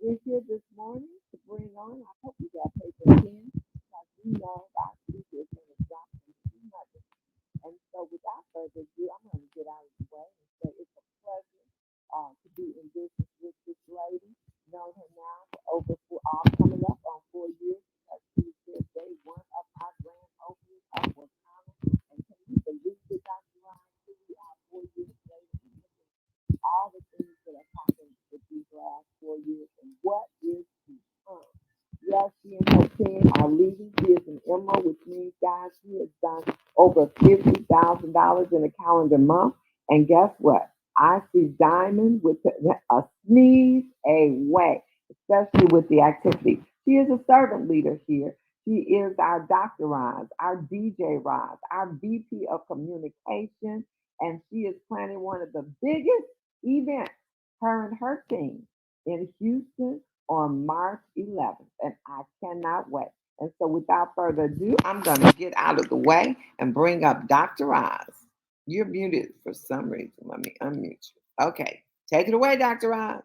we're here this morning to bring on, I hope you got paper and pen, because we know our speaker is going to drop some key nuggets. And so without further ado, I'm going to get out of the way and say it's a pleasure to be in business with this lady. Known her now for over coming up on 4 years, because she was there day one of our grand opening of Wakanda. And can you believe it, Dr. Ryan? Here we are 4 years later, all the things that have happened with these last 4 years and what is to come. Yes, she and her team are leading. She is an emerald, which means, guys, she has done over $50,000 in a calendar month. And guess what? I see diamond with a sneeze away, especially with the activity. She is a servant leader here. She is our Dr. Roz, our DJ Roz, our VP of communication, and she is planning one of the biggest events, her and her team, in Houston on March 11th, and I cannot wait. And so, without further ado, I'm going to get out of the way and bring up Dr. Oz. You're muted for some reason. Let me unmute you. Okay, take it away, Dr. Oz.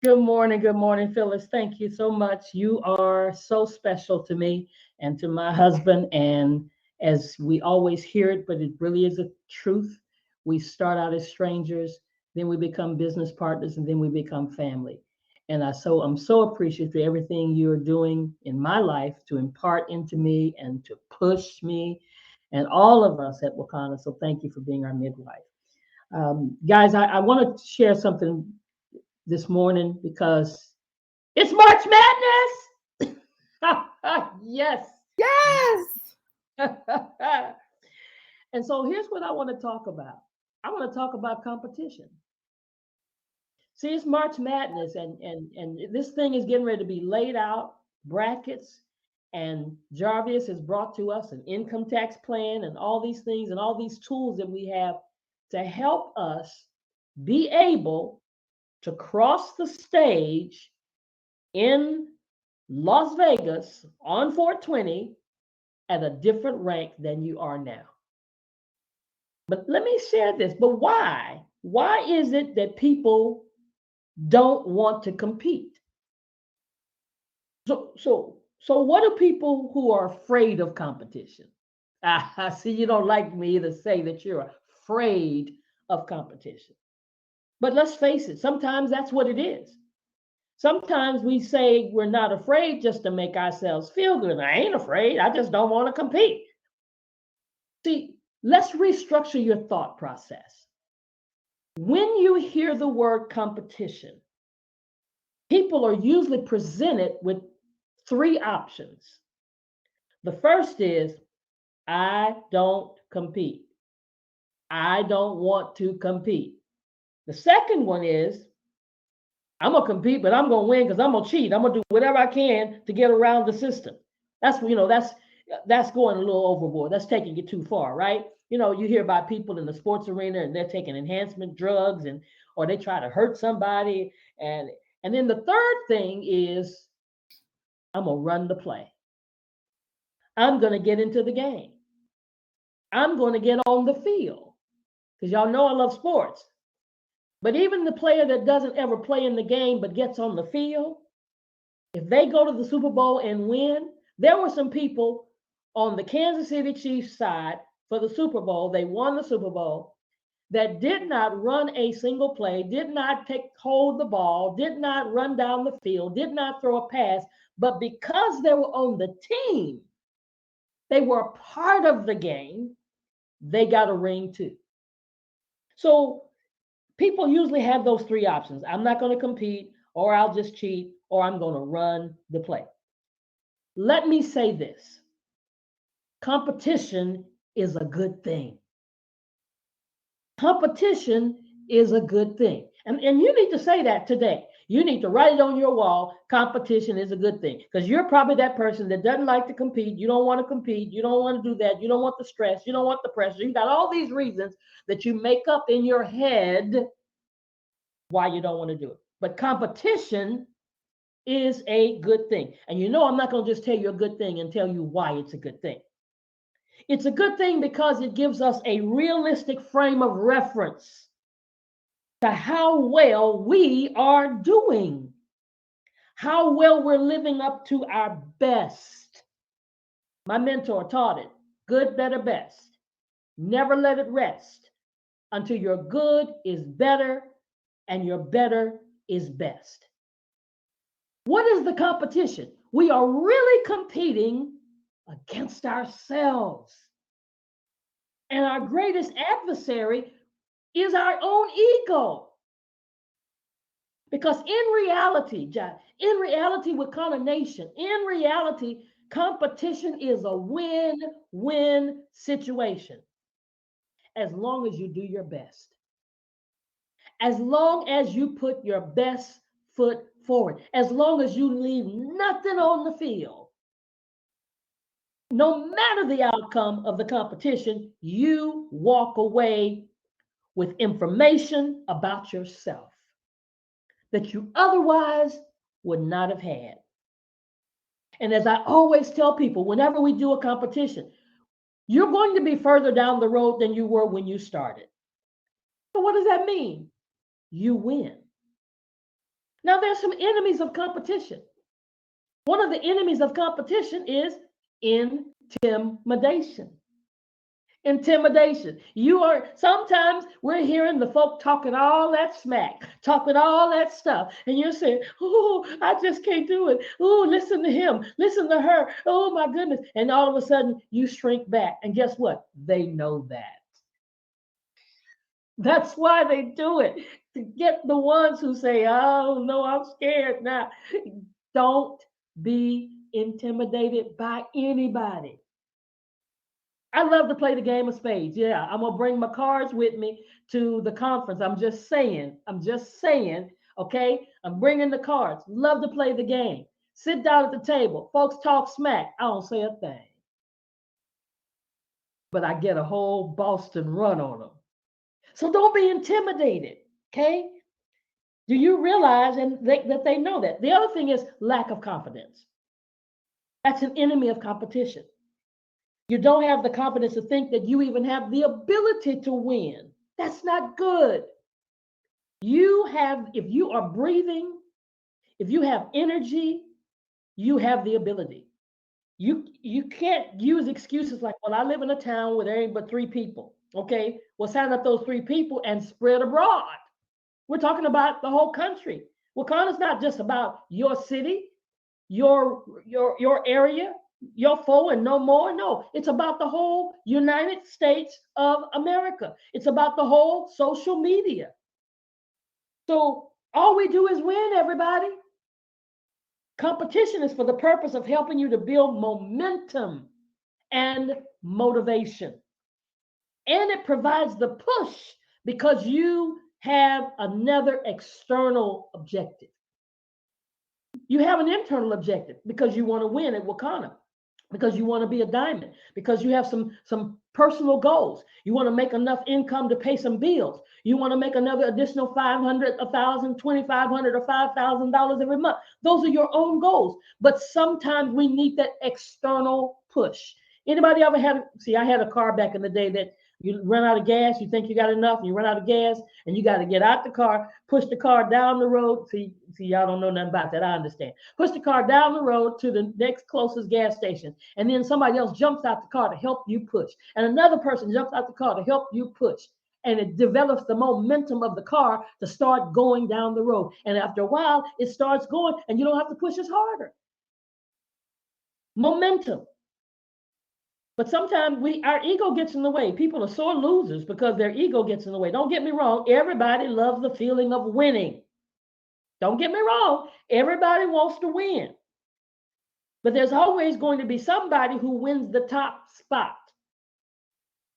Good morning, Phyllis. Thank you so much. You are so special to me and to my husband. And as we always hear it, but it really is a truth. We start out as strangers, then we become business partners, and then we become family. And I'm so appreciative for everything you're doing in my life to impart into me and to push me and all of us at Wakanda. So thank you for being our midwife. Guys, I want to share something this morning because it's March Madness. Yes. Yes. And so here's what I want to talk about. I want to talk about competition. See, it's March Madness, and this thing is getting ready to be laid out, brackets, and Jarvis has brought to us an income tax plan and all these things and all these tools that we have to help us be able to cross the stage in Las Vegas on 420 at a different rank than you are now. But let me share this. But why? Why is it that people don't want to compete? So what do people who are afraid of competition? I see you don't like me to say that you're afraid of competition. But let's face it, sometimes that's what it is. Sometimes we say we're not afraid just to make ourselves feel good. I ain't afraid. I just don't want to compete. See, let's restructure your thought process. When you hear the word competition, people are usually presented with three options. The first is, I don't compete. I don't want to compete. The second one is, I'm gonna compete, but I'm gonna win because I'm gonna cheat. I'm gonna do whatever I can to get around the system. That's going a little overboard. That's taking it too far, right? You hear about people in the sports arena and they're taking enhancement drugs or they try to hurt somebody. And then the third thing is, I'm gonna run the play. I'm gonna get into the game. I'm gonna get on the field. Because y'all know I love sports. But even the player that doesn't ever play in the game but gets on the field, if they go to the Super Bowl and win, there were some people on the Kansas City Chiefs side for the Super Bowl, they won the Super Bowl, that did not run a single play, did not hold the ball, did not run down the field, did not throw a pass, but because they were on the team, they were a part of the game, they got a ring too. So people usually have those three options. I'm not going to compete, or I'll just cheat, or I'm going to run the play. Let me say this. Competition is a good thing. Competition is a good thing. And you need to say that today. You need to write it on your wall. Competition is a good thing. Because you're probably that person that doesn't like to compete. You don't want to compete. You don't want to do that. You don't want the stress. You don't want the pressure. You got all these reasons that you make up in your head why you don't want to do it. But competition is a good thing. And I'm not going to just tell you a good thing and tell you why it's a good thing. It's a good thing because it gives us a realistic frame of reference to how well we are doing. how well we're living up to our best. My mentor taught it: good, better, best. Never let it rest until your good is better and your better is best. What is the competition? We are really competing against ourselves. And our greatest adversary is our own ego. Because in reality, John, in reality with Condemnation, in reality, competition is a win-win situation as long as you do your best. As long as you put your best foot forward, as long as you leave nothing on the field, no matter the outcome of the competition, you walk away with information about yourself that you otherwise would not have had. And as I always tell people, whenever we do a competition, you're going to be further down the road than you were when you started. So what does that mean? You win. Now, there's some enemies of competition. One of the enemies of competition is intimidation. Intimidation. Sometimes we're hearing the folk talking all that smack, talking all that stuff, and you're saying, oh, I just can't do it. Oh, listen to him, listen to her. Oh my goodness. And all of a sudden you shrink back. And guess what? They know that. That's why they do it, to get the ones who say, oh no, I'm scared now. Don't be intimidated by anybody. I love to play the game of spades. Yeah, I'm gonna bring my cards with me to the conference. I'm just saying, okay? I'm bringing the cards. Love to play the game. Sit down at the table. Folks talk smack. I don't say a thing. But I get a whole Boston run on them. So don't be intimidated, okay? Do you realize that they know that? The other thing is lack of confidence. That's an enemy of competition. You don't have the confidence to think that you even have the ability to win. That's not good. If you are breathing, if you have energy, you have the ability. You can't use excuses like, well, I live in a town where there ain't but 3 people. Okay, well, sign up those 3 people and spread abroad. We're talking about the whole country. Wakanda's not just about your city, your area, your foe and no more. No, it's about the whole United States of America. It's about the whole social media. So all we do is win, everybody. Competition is for the purpose of helping you to build momentum and motivation. And it provides the push because you have another external objective. You have an internal objective because you want to win at Wakanda, because you want to be a diamond, because you have some personal goals. You want to make enough income to pay some bills. You want to make another additional $500, $1,000, $2,500, or $5,000 every month. Those are your own goals. But sometimes we need that external push. Anybody ever I had a car back in the day that you run out of gas, you think you got enough, and you run out of gas, and you got to get out the car, push the car down the road. See, y'all don't know nothing about that. I understand. Push the car down the road to the next closest gas station, and then somebody else jumps out the car to help you push, and another person jumps out the car to help you push, and it develops the momentum of the car to start going down the road. And after a while, it starts going, and you don't have to push as harder. Momentum. But sometimes our ego gets in the way. People are sore losers because their ego gets in the way. Don't get me wrong. Everybody loves the feeling of winning. Don't get me wrong. Everybody wants to win. But there's always going to be somebody who wins the top spot.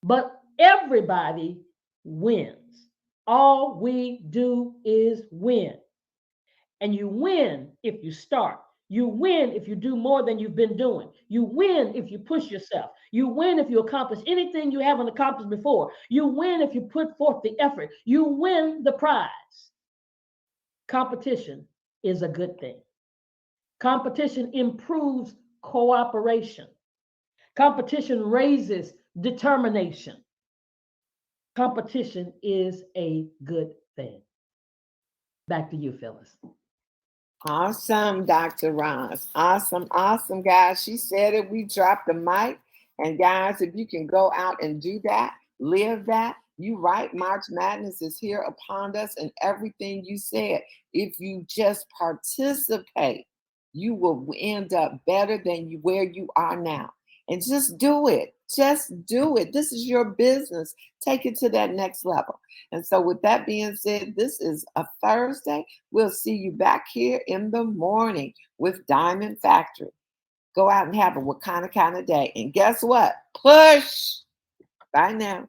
But everybody wins. All we do is win. And you win if you start. You win if you do more than you've been doing. You win if you push yourself. You win if you accomplish anything you haven't accomplished before. You win if you put forth the effort. You win the prize. Competition is a good thing. Competition improves cooperation. Competition raises determination. Competition is a good thing. Back to you, Phyllis. Awesome, Dr. Ross. Awesome, awesome, guys. She said it. We dropped the mic. And guys, if you can go out and do that, live that. You right, March Madness is here upon us, and everything you said. If you just participate, you will end up better than where you are now. And just do it. Just do it. This is your business. Take it to that next level. And so, with that being said, this is a Thursday. We'll see you back here in the morning with Diamond Factory. Go out and have a what kind of day. And guess what? Push. Bye now.